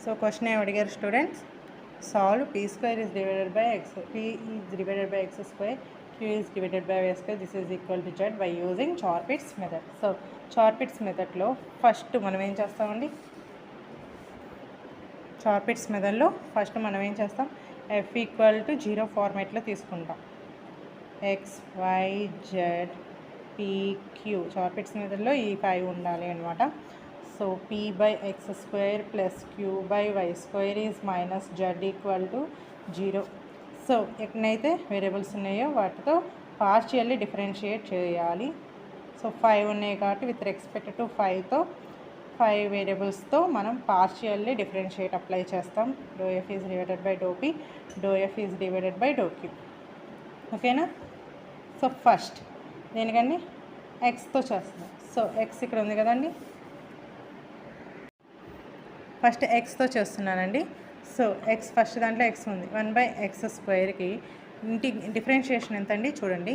So question ఏం అడిగారు students, solve p square is divided by x, p is divided by x square, q is divided by y square, this is equal to z by using Chorpitts method. So Chorpitts మెథడ్లో first మనం ఏం చేస్తామండి, Chorpitts మెథడ్లో first మనం ఏం చేస్తాం, f equal to 0 ఫార్మేట్లో తీసుకుంటాం. x y z p q Chorpitts మెథడ్లో ఈ 5 ఉండాలి అనమాట. So p by x square plus q by y square is minus z equal to 0. So ఎక్కడైతే వేరియబుల్స్ ఉన్నాయో వాటితో పార్షియల్లీ డిఫరెన్షియేట్ చేయాలి. సో 5 ఉన్నాయి కాబట్టి విత్ రెస్పెక్ట్ టు 5తో 5 వేరియబుల్స్తో మనం పార్షియల్లీ డిఫరెన్షియేట్ అప్లై చేస్తాం. Do F is divided by do p, do F is divided by do q. ఓకేనా. సో ఫస్ట్ దేనికండి, ఎక్స్తో చేస్తున్నాం. సో ఎక్స్ ఇక్కడ ఉంది కదండి, ఫస్ట్ ఎక్స్తో చేస్తున్నానండి. సో ఎక్స్ ఫస్ట్ దాంట్లో ఎక్స్ ఉంది, 1/x² డిఫరెన్షియేషన్ ఎంత అండి చూడండి,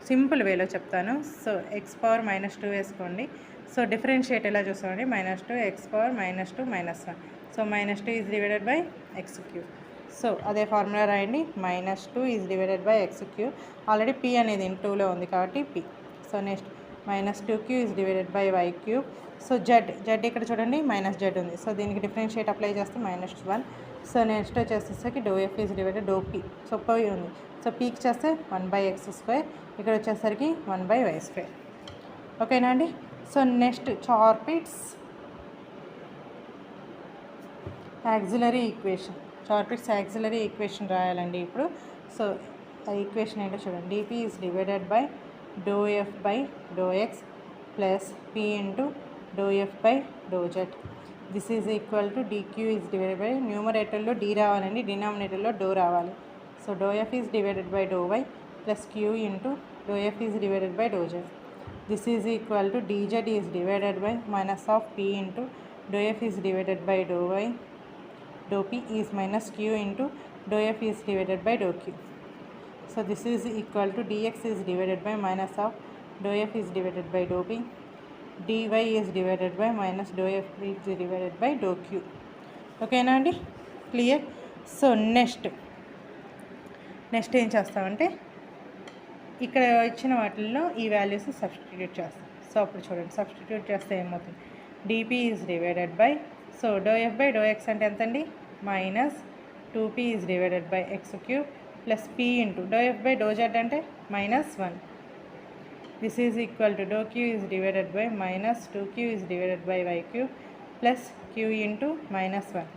సింపుల్ వేలో చెప్తాను. సో x⁻−2 వేసుకోండి. సో డిఫరెన్షియేట్ ఎలా చూస్తామండి, -2 x⁻−2 -1. So -2 is divided by x³. So అదే ఫార్ములా రాయండి, -2 is divided by x³. Already p అనేది ఇంటూలో ఉంది కాబట్టి p. So next -2q is divided by y³. So Z ఇక్కడ చూడండి -z ఉంది. సో దీనికి డిఫరెన్షియేట్ అప్లై చేస్తే -1. సో నెక్స్ట్ వచ్చేసరికి do F is divided do p. So పోయి ఉంది. సో పీకి చేస్తే 1/x², ఇక్కడ వచ్చేసరికి 1/y². ఓకేనా అండి. So next Chorpitts auxiliary equation, Chorpitts auxiliary equation రాయాలండి ఇప్పుడు. సో ఆ ఈక్వేషన్ ఏంటో చూడండి, dp is divided by doh F by doh x plus p into do F by do z. This is equal to dq is divided by, న్యూమరేటర్లో d రావాలండి, డినామినేటర్లో doh రావాలి. So doh F is divided by do y plus q into do F is divided by do z. This is equal to dz is divided by minus of p into do F is divided by do y, do p is minus q into do F is divided by do q. So this is equal to dx is divided by minus of dou f is divided by dou p, dy is divided by minus dou f is divided by dou q. Okay na andi, clear. So next ఏం చేస్తామంటే ఇక్కడ ఇచ్చిన వాటిల్లో ఈ values substitute చేస్తాం. So అప్పుడు చూడండి, substitute చేస్తే ఏమవుతుంది, dp is divided by, so dou f by dou x అంటే ఎంత అండి, -2p is divided by x³ plus p into do F by do z అంటే -1. This is equal to do q is divided by -2q is divided by y³ plus q into -1.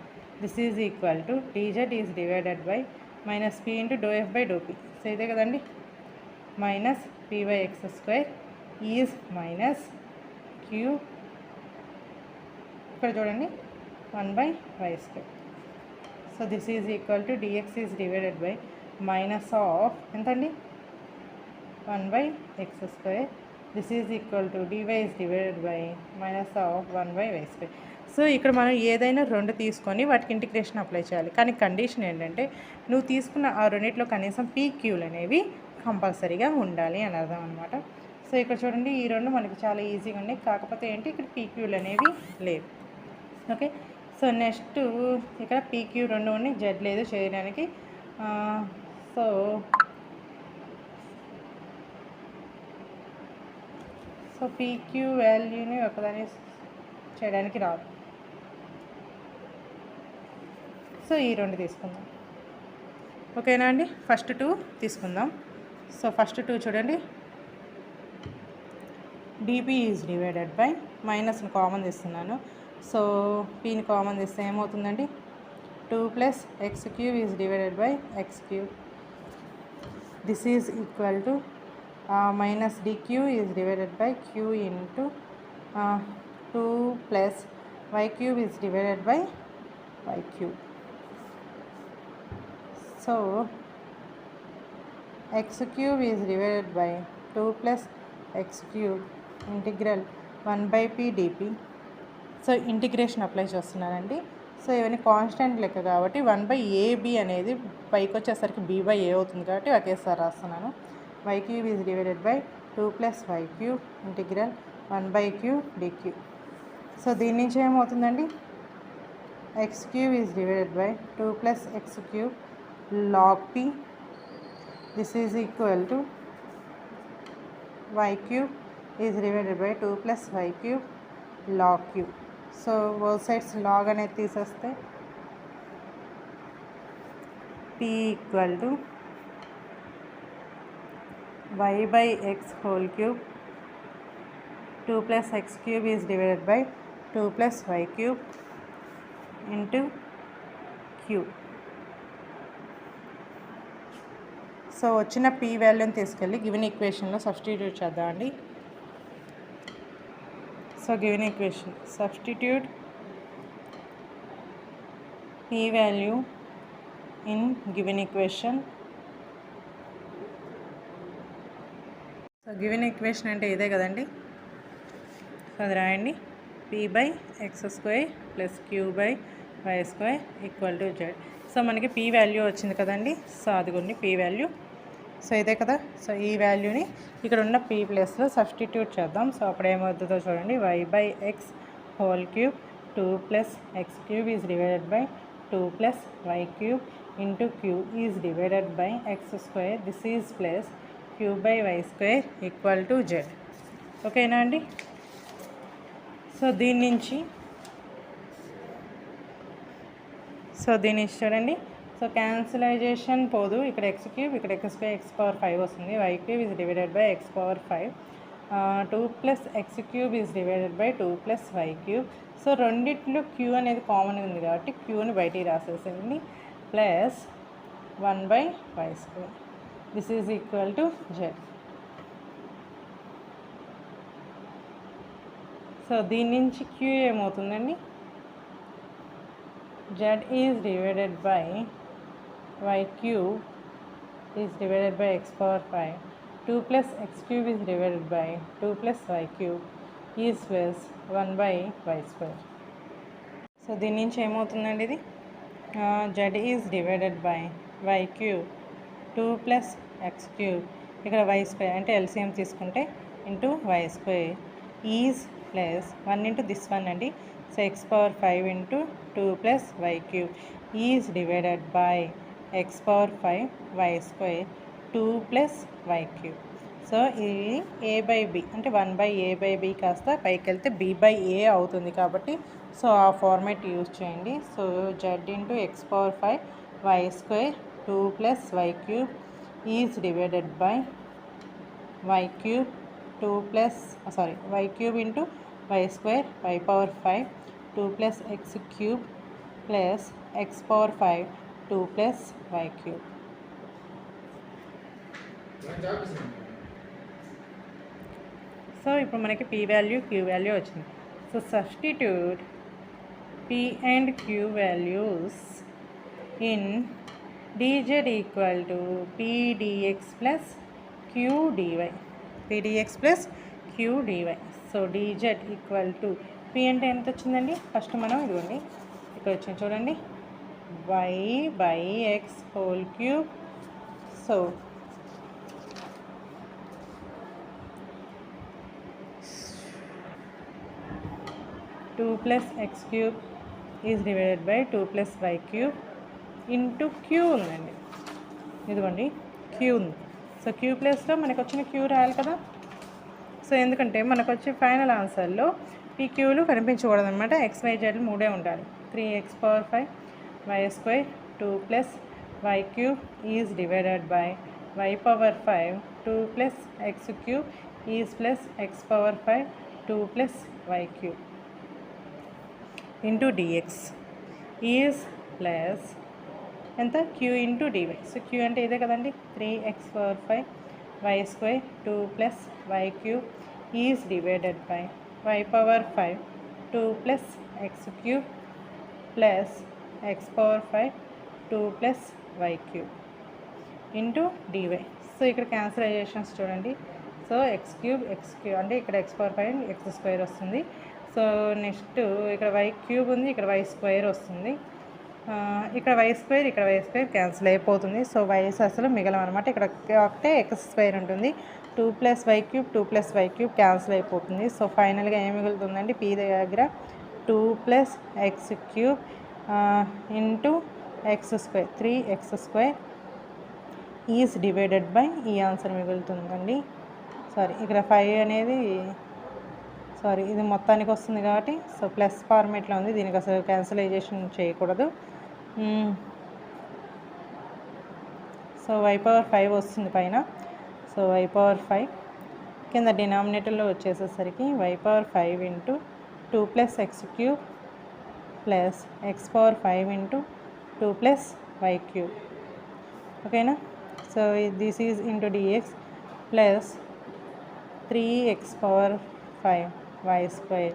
This is equal to dz is divided by -p into do F by do p. So ఇదే కదండి, -p/x² is -q, ఇక్కడ చూడండి 1/y². So this is equal to dx is divided by minus of ఎంతండి 1/x². This is equal to dy is divided by minus of 1/y². So ఇక్కడ మనం ఏదైనా 2 తీసుకొని వాటికి ఇంటిగ్రేషన్ అప్లై చేయాలి. కానీ కండిషన్ ఏంటంటే నువ్వు తీసుకున్న ఆ రెండిట్లో కనీసం pqలు అనేవి కంపల్సరీగా ఉండాలి అని అర్థం అనమాట. సో ఇక్కడ చూడండి ఈ 2 మనకి చాలా ఈజీగా ఉన్నాయి, కాకపోతే ఏంటి ఇక్కడ pqలు అనేవి లేవు. ఓకే. సో నెక్స్ట్ ఇక్కడ pq 2 ఉన్నాయి, z లేదు చేయడానికి. సో pq వాల్యూని ఒకదాన్ని చేయడానికి రాదు. సో ఈ 2 తీసుకుందాం. ఓకేనా అండి. ఫస్ట్ 2 తీసుకుందాం. సో ఫస్ట్ 2 చూడండి, dp ఈజ్ డివైడెడ్ బై, మైనస్ని కామన్ తీస్తున్నాను. సో pని కామన్ తీస్తే ఏమవుతుందండి, 2 + x³ is divided by x³. This is equal to -dq is divided by q into 2 + y³ is divided by y³. So x³ is divided by 2 + x³ integral 1/p dp. So integration apply చేస్తున్నానండి. So ఇవన్నీ constant లెక్క కాబట్టి 1/ab అనేది పైకి వచ్చేసరికి b/a అవుతుంది కాబట్టి ఒకేసారి రాస్తున్నాను. y³ is divided by 2 + y³ integral 1/q dq. So దీని నుంచి ఏమవుతుందండి, x cube is divided by 2 plus x cube log p. This is equal to y cube is divided by 2 plus y cube log cube. So both sides log అనేది తీసేస్తే p equal to y by x whole cube 2 plus x cube is divided by 2 plus y cube into q. So వచ్చిన p వాల్యూని తీసుకెళ్ళి given ఈక్వేషన్లో substitute చేద్దామండి. So given equation substitute p value in given equation. So given equation అంటే ఇదే కదండి. So అది రాయండి. p by x square plus q by y square equal to z. So మనకి p వాల్యూ వచ్చింది కదండి. సో అదిగోండి p వాల్యూ. సో ఇదే కదా. సో ఈ వాల్యూని ఇక్కడ ఉన్న p ప్లేస్లో సబ్స్టిట్యూట్ చేద్దాం. సో అప్పుడు ఏమవుతుందో చూడండి. y by x whole cube 2 plus x cube is divided by 2 plus y cube into q is divided by x square. This is plus q by y square equal to z. ఓకేనా అండి. So దీని నుంచి చూడండి. So cancellation పోదు. ఇక్కడ x cube, ఇక్కడ x square, x power 5 వస్తుంది. Y cube is divided by x power 5. 2 plus x cube is divided by 2 plus y cube. So రెండిట్లో క్యూ అనేది కామన్గా ఉంది కాబట్టి క్యూని బయటికి రాసేసేయండి. Plus 1 by y square. This is equal to z. So దీని నుంచి క్యూ ఏమవుతుందండి. z is divided by y cube is divided by x power 5. 2 plus x cube is divided by 2 plus y cube is plus 1 by y square. So దీని నుంచి ఏమవుతుందండి ఇది. z is divided by y cube 2 plus x cube ఇక్కడ y square అంటే LCM తీసుకుంటే into y square is plus 1 into this one అండి. So x power 5 into 2 plus y cube is divided by x power 5 y square 2 plus y cube. So ఇది a by b అంటే 1 by a by b కాస్త పైకి వెళ్తే b by a అవుతుంది కాబట్టి so ఆ format use చేయండి. So z into x power 5 y square 2 plus y cube is divided by y cube 2 plus y cube into y square y power 5 2 plus x cube plus x power 5 2 plus y cube. So ఇప్పుడు మనకి p value q value వచ్చింది. So substitute p and q values in dz equal to p dx plus q dy. p dx plus q dy. So dz equal to p అంటే ఎంత వచ్చిందండి. First మనం ఇదిగోండి ఇక్కడ వచ్చింది చూడండి. y by x whole cube. So 2 plus x cube is divided by 2 plus y cube into q ఉందండి. ఇదిగోండి q ఉంది. సో q ప్లస్లో మనకు వచ్చిన q రాయాలి కదా. సో ఎందుకంటే మనకు వచ్చే ఫైనల్ ఆన్సర్లో ఈ క్యూలు కనిపించకూడదు అనమాట. ఎక్స్ వై జెడ్లు 3 ఉండాలి. 3x power 5 y square 2 plus y cube is divided by y power 5 2 plus x cube is plus x power 5 2 plus y cube into dx is plus ఎంత q into dy. So q అంటే ఇదే కదండి. 3x power 5 y square 2 plus y cube is divided by y power 5 2 plus x cube plus x power 5 2 plus y cube into dy. So ఇక్కడ క్యాన్సిలైజేషన్స్ చూడండి. So x cube అంటే ఇక్కడ x power 5 x square వస్తుంది. So next ఇక్కడ y cube ఉంది, ఇక్కడ y square వస్తుంది. ఇక్కడ y స్క్వేర్ క్యాన్సిల్ అయిపోతుంది. సో వైస్ అసలు మిగలమన్నమాట. ఇక్కడ ఒకటే ఎక్స్ స్క్వేర్ ఉంటుంది. 2 plus y cube 2 plus y cube cancel అయిపోతుంది. సో ఫైనల్గా ఏం మిగులుతుందండి. p దగ్గర 2 plus x cube into X square 3x² is divided by ఈ ఆన్సర్ మిగులుతుందండి. సారీ, ఇక్కడ 5 అనేది సారీ ఇది మొత్తానికి వస్తుంది కాబట్టి సో ప్లస్ ఫార్మేట్లో ఉంది, దీనికి అసలు క్యాన్సలైజేషన్ చేయకూడదు. సో y⁵ వస్తుంది పైన. సో y⁵ కింద డినామినేటర్లో వచ్చేసేసరికి y⁵ into 2 + x³ plus x⁵ into 2 + y³. ఓకేనా. So this is into dx plus 3x⁵ y²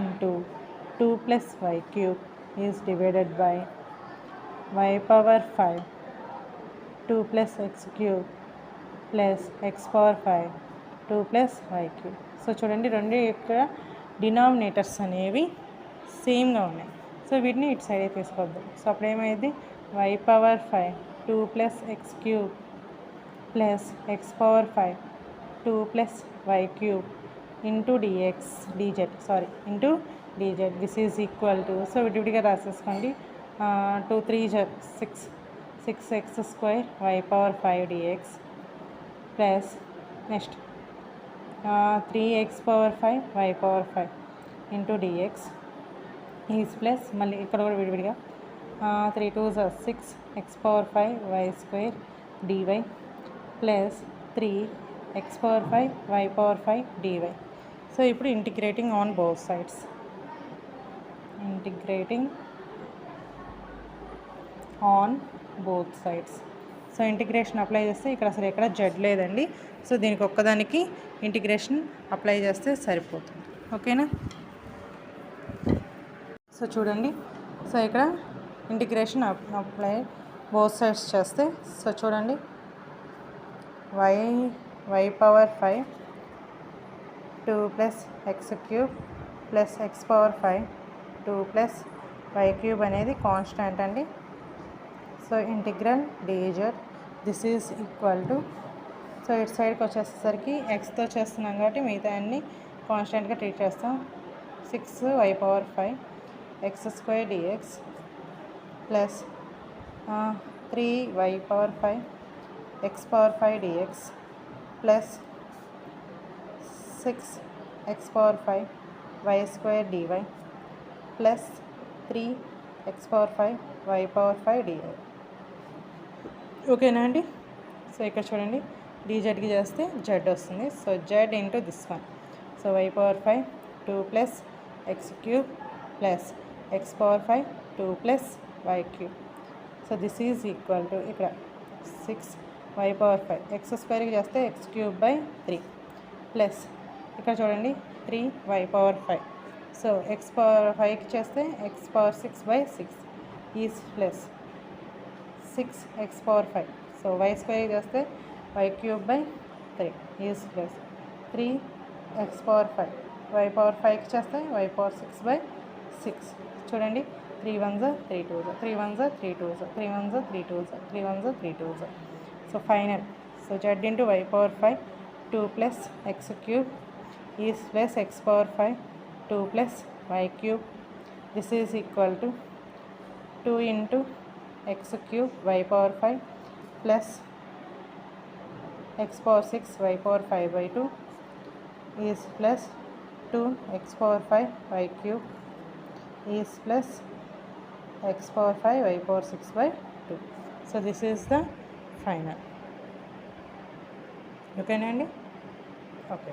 into 2 + y³ is divided by y⁵ 2 + x³ plus x⁵ 2 + y³. So చూడండి, రెండు యొక్క డినామినేటర్స్ అనేవి సేమ్గా ఉన్నాయి. So వీటిని ఇటు సైడే తీసుకోవద్దు. సో అప్పుడు ఏమైంది, y⁵ 2 + x³ plus x⁵ 2 + y³ into into dz. This is equal to, so విడివిడిగా రాసేసుకోండి. 2 3 6 6x² y⁵ dx plus next 3x⁵ y⁵ into dx is plus మళ్ళీ ఇక్కడ కూడా విడివిడిగా 3 2 6 x⁵ y² dy plus 3x⁵ y⁵ dy. So ఇప్పుడు integrating on both sides, so integration apply చేస్తే ఇక్కడ అసలు ఎక్కడ జడ్ లేదండి. సో దీనికి ఒక్కదానికి ఇంటిగ్రేషన్ అప్లై చేస్తే సరిపోతుంది. ఓకేనా. సో చూడండి, సో ఇక్కడ ఇంటిగ్రేషన్ అప్లై బోత్ సైడ్స్ చేస్తే, సో చూడండి y⁵ 2 + x³ plus x⁵ 2 + y³ అనేది కాన్స్టాంట్ అండి. So integral dz this is equal to, so ఇటు సైడ్కి వచ్చేసరికి ఎక్స్తో చేస్తున్నాం కాబట్టి మిగతా అన్ని కాన్స్టాంట్గా ట్రీట్ చేస్తాం. 6y⁵ x² dx plus 3y⁵ x⁵ dx plus 6x⁵ y² dy plus 3x⁵ y⁵ dy. ఓకేనా అండి. సో ఇక్కడ చూడండి, dzకి చేస్తే z వస్తుంది. So z into this one. So y⁵ 2 + x³ plus x⁵ 2 + y³. So this is equal to ఇక్కడ 6y⁵ x² చేస్తే x³ 3 plus ఇక్కడ చూడండి 3y⁵. సో x⁵ చేస్తే x⁴6/6 is plus 6x⁵. So y² చేస్తే y³ 3 is plus 3x⁵. y⁵ చేస్తే y⁴6/6. చూడండి 3 1s 3 2s 3 1s 3 2s 3 1s 3 2s 3 1s 3 2s. So final, so z into y⁵ 2 + x³ is plus x⁵ 2 + y³. This is equal to 2 into x³ y⁵ plus x⁴6 y⁵5/2 is plus 2x⁵ y³ is plus x⁵ y⁴6/2. So this is the final. ఓకేనా అండి. Okay.